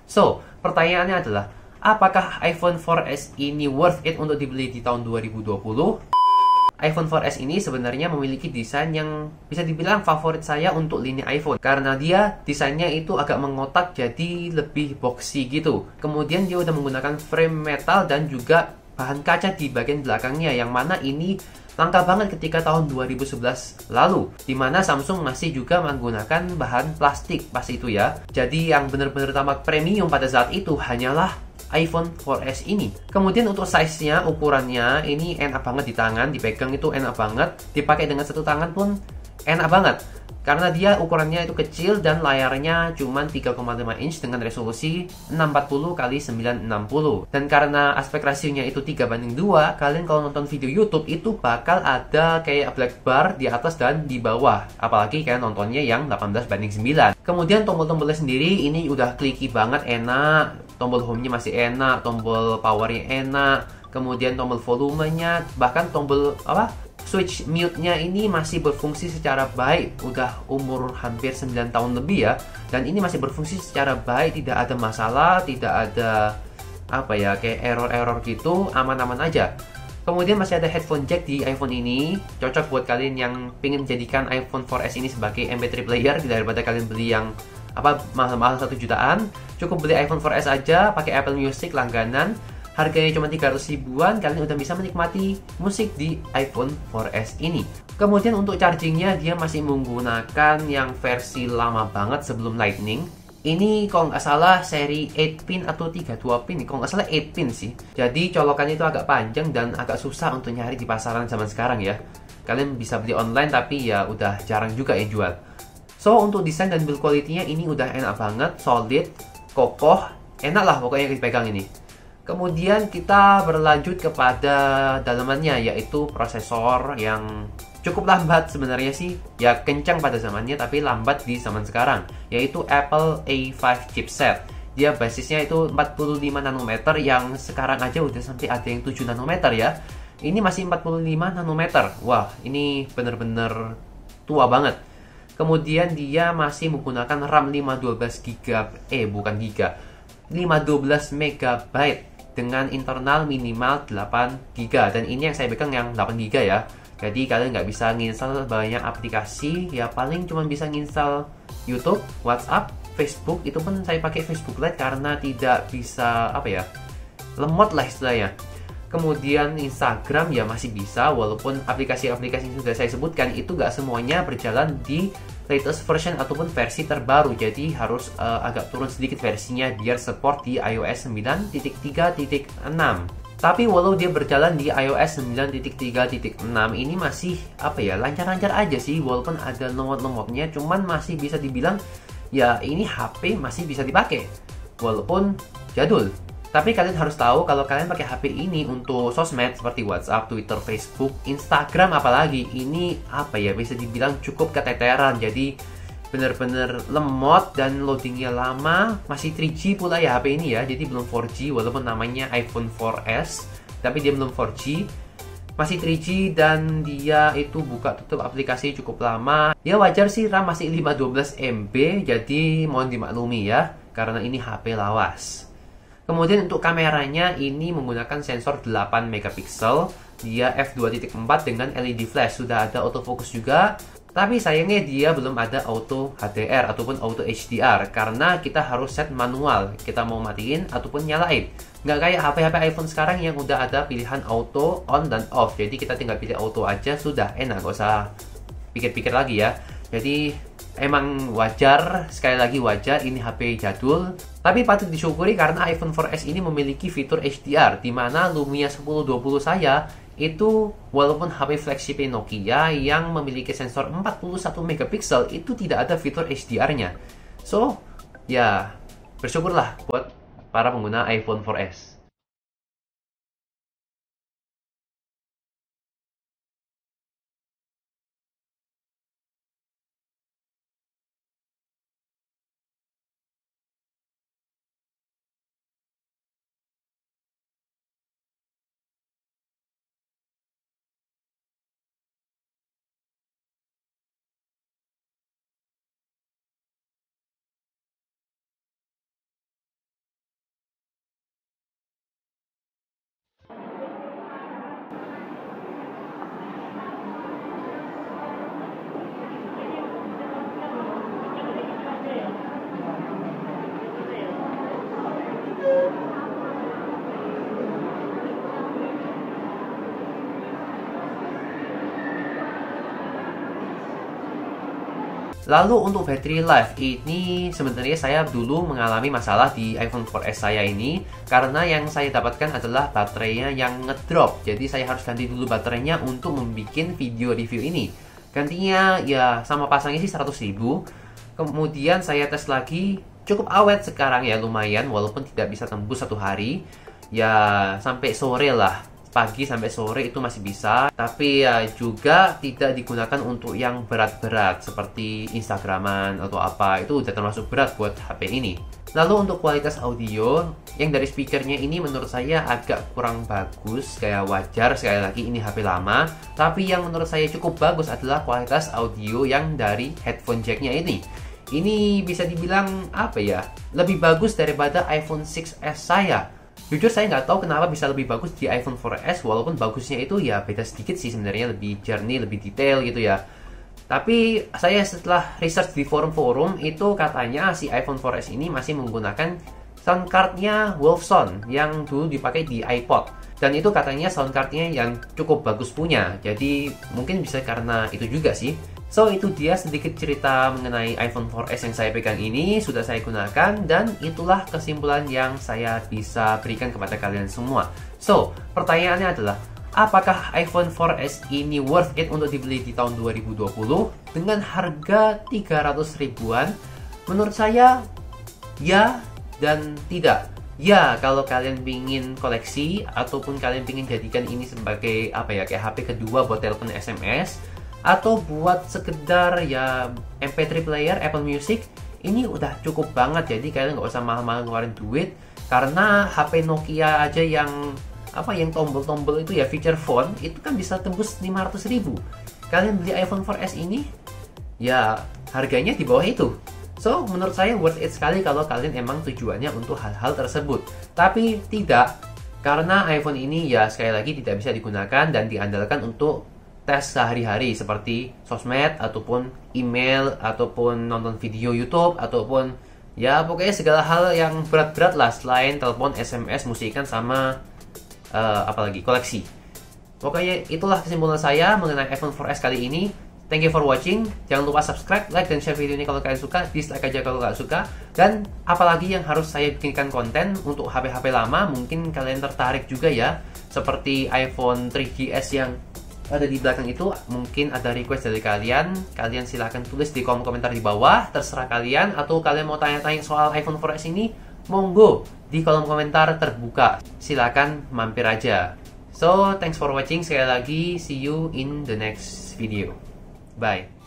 So, pertanyaannya adalah, apakah iPhone 4S ini worth it untuk dibeli di tahun 2020? iPhone 4S ini sebenarnya memiliki desain yang bisa dibilang favorit saya untuk lini iPhone. Karena dia desainnya itu agak mengotak jadi lebih boxy gitu. Kemudian dia udah menggunakan frame metal dan juga bahan kaca di bagian belakangnya. Yang mana ini langka banget ketika tahun 2011 lalu. Dimana Samsung masih juga menggunakan bahan plastik pas itu ya. Jadi yang benar-benar tamak premium pada saat itu hanyalah iPhone 4S ini. Kemudian untuk size-nya, ukurannya ini enak banget di tangan, dipegang itu enak banget, dipakai dengan satu tangan pun enak banget. Karena dia ukurannya itu kecil dan layarnya cuma 3,5 inch dengan resolusi 640 x 960. Dan karena aspek rasionya itu 3:2, kalian kalau nonton video YouTube itu bakal ada kayak black bar di atas dan di bawah. Apalagi kalian nontonnya yang 18:9. Kemudian tombol-tombolnya sendiri ini udah clicky banget, enak. Tombol home-nya masih enak, tombol power-nya enak, kemudian tombol volumenya, bahkan tombol switch mute-nya ini masih berfungsi secara baik. Udah umur hampir 9 tahun lebih ya, dan ini masih berfungsi secara baik, tidak ada masalah, tidak ada kayak error-error gitu, aman-aman aja. Kemudian masih ada headphone jack di iPhone ini, cocok buat kalian yang pengen jadikan iPhone 4S ini sebagai MP3 player daripada kalian beli yang mahal-mahal 1 jutaan. Cukup beli iPhone 4S aja, pakai Apple Music langganan. Harganya cuma 300 ribuan, kalian udah bisa menikmati musik di iPhone 4S ini. Kemudian untuk chargingnya, dia masih menggunakan yang versi lama banget sebelum Lightning. Ini kalau nggak salah seri 8 pin atau 32 pin, kalau nggak salah 8 pin sih. Jadi colokannya itu agak panjang dan agak susah untuk nyari di pasaran zaman sekarang ya. Kalian bisa beli online tapi ya udah jarang juga yang jual. So, untuk desain dan build quality-nya ini udah enak banget, solid, kokoh, enak lah pokoknya dipegang ini. Kemudian kita berlanjut kepada dalamannya, yaitu prosesor yang cukup lambat sebenarnya sih. Ya kencang pada zamannya tapi lambat di zaman sekarang, yaitu Apple A5 chipset. Dia basisnya itu 45 nanometer yang sekarang aja udah sampai ada yang 7 nanometer ya. Ini masih 45 nanometer. Wah, ini bener-bener tua banget. Kemudian dia masih menggunakan RAM 512 MB dengan internal minimal 8 GB, dan ini yang saya pegang yang 8 GB ya. Jadi kalian nggak bisa nginstal banyak aplikasi, ya paling cuma bisa nginstal YouTube, WhatsApp, Facebook. Itu pun saya pakai Facebook Lite karena tidak bisa lemot lah istilahnya. Kemudian Instagram ya masih bisa, walaupun aplikasi-aplikasi yang sudah saya sebutkan itu nggak semuanya berjalan di latest version ataupun versi terbaru. Jadi harus agak turun sedikit versinya biar support di iOS 9.3.6. Tapi walau dia berjalan di iOS 9.3.6 ini masih lancar-lancar aja sih, walaupun ada lemot-lemotnya, cuman masih bisa dibilang ya ini HP masih bisa dipakai walaupun jadul. Tapi kalian harus tahu kalau kalian pakai HP ini untuk sosmed seperti WhatsApp, Twitter, Facebook, Instagram apalagi, ini bisa dibilang cukup keteteran. Jadi bener-bener lemot dan loadingnya lama. Masih 3G pula ya HP ini ya, jadi belum 4G walaupun namanya iPhone 4S, tapi dia belum 4G. Masih 3G dan dia itu buka tutup aplikasi cukup lama. Ya wajar sih, RAM masih 512 MB, jadi mohon dimaklumi ya, karena ini HP lawas. Kemudian untuk kameranya ini menggunakan sensor 8 megapiksel, dia f2.4 dengan LED flash, sudah ada autofocus juga. Tapi sayangnya dia belum ada auto HDR ataupun auto HDR karena kita harus set manual, kita mau matiin ataupun nyalain. Nggak kayak HP-HP iPhone sekarang yang udah ada pilihan auto on dan off, jadi kita tinggal pilih auto aja sudah enak, gak usah pikir-pikir lagi ya. Jadi emang wajar, sekali lagi wajar ini HP jadul, tapi patut disyukuri karena iPhone 4S ini memiliki fitur HDR, di mana Lumia 1020 saya itu walaupun HP flagship Nokia yang memiliki sensor 41 megapiksel itu tidak ada fitur HDR-nya. So, ya bersyukurlah buat para pengguna iPhone 4S. Lalu untuk battery life ini sebenarnya saya dulu mengalami masalah di iPhone 4S saya ini karena yang saya dapatkan adalah baterainya yang ngedrop. Jadi saya harus ganti dulu baterainya untuk membuat video review ini. Gantinya ya sama pasangnya sih 100.000. Kemudian saya tes lagi, cukup awet sekarang ya, lumayan walaupun tidak bisa tembus 1 hari. Ya sampai sore lah. Pagi sampai sore itu masih bisa, tapi ya juga tidak digunakan untuk yang berat-berat seperti Instagraman atau apa, itu udah termasuk berat buat HP ini. Lalu untuk kualitas audio, yang dari speakernya ini menurut saya agak kurang bagus, kayak wajar, sekali lagi ini HP lama. Tapi yang menurut saya cukup bagus adalah kualitas audio yang dari headphone jacknya ini. Ini bisa dibilang apa ya, lebih bagus daripada iPhone 6s saya. Jujur saya nggak tahu kenapa bisa lebih bagus di iPhone 4S, walaupun bagusnya itu ya beda sedikit sih sebenarnya, lebih jernih, lebih detail gitu ya. Tapi saya setelah research di forum-forum itu katanya si iPhone 4S ini masih menggunakan sound cardnya Wolfson yang dulu dipakai di iPod. Dan itu katanya sound cardnya yang cukup bagus punya, jadi mungkin bisa karena itu juga sih. So itu dia sedikit cerita mengenai iPhone 4S yang saya pegang ini, sudah saya gunakan, dan itulah kesimpulan yang saya bisa berikan kepada kalian semua. So pertanyaannya adalah, apakah iPhone 4S ini worth it untuk dibeli di tahun 2020 dengan harga 300 ribuan? Menurut saya ya dan tidak. Ya, kalau kalian pingin koleksi ataupun kalian pingin jadikan ini sebagai apa ya, kayak HP kedua buat telepon SMS atau buat sekedar ya MP3 player Apple Music, ini udah cukup banget. Jadi kalian nggak usah mahal-mahal ngeluarin duit, karena HP Nokia aja yang apa, yang tombol-tombol itu ya, feature phone itu kan bisa tembus 500 ribu. Kalian beli iPhone 4S ini ya harganya di bawah itu. So, menurut saya worth it sekali kalau kalian emang tujuannya untuk hal-hal tersebut. Tapi tidak, karena iPhone ini ya sekali lagi tidak bisa digunakan dan diandalkan untuk tes sehari-hari seperti sosmed, ataupun email, ataupun nonton video YouTube, ataupun ya pokoknya segala hal yang berat-berat lah selain telepon, SMS, musikan, sama apalagi koleksi. Pokoknya itulah kesimpulan saya mengenai iPhone 4S kali ini. Thank you for watching. Jangan lupa subscribe, like, dan share video ini kalau kalian suka. Dislike aja kalau nggak suka. Dan apalagi yang harus saya bikinkan konten untuk HP-HP lama, mungkin kalian tertarik juga ya. Seperti iPhone 3GS yang ada di belakang itu, mungkin ada request dari kalian. Kalian silahkan tulis di kolom komentar di bawah, terserah kalian. Atau kalian mau tanya-tanya soal iPhone 4S ini, monggo di kolom komentar terbuka. Silahkan mampir aja. So, thanks for watching. Sekali lagi, see you in the next video. Bye.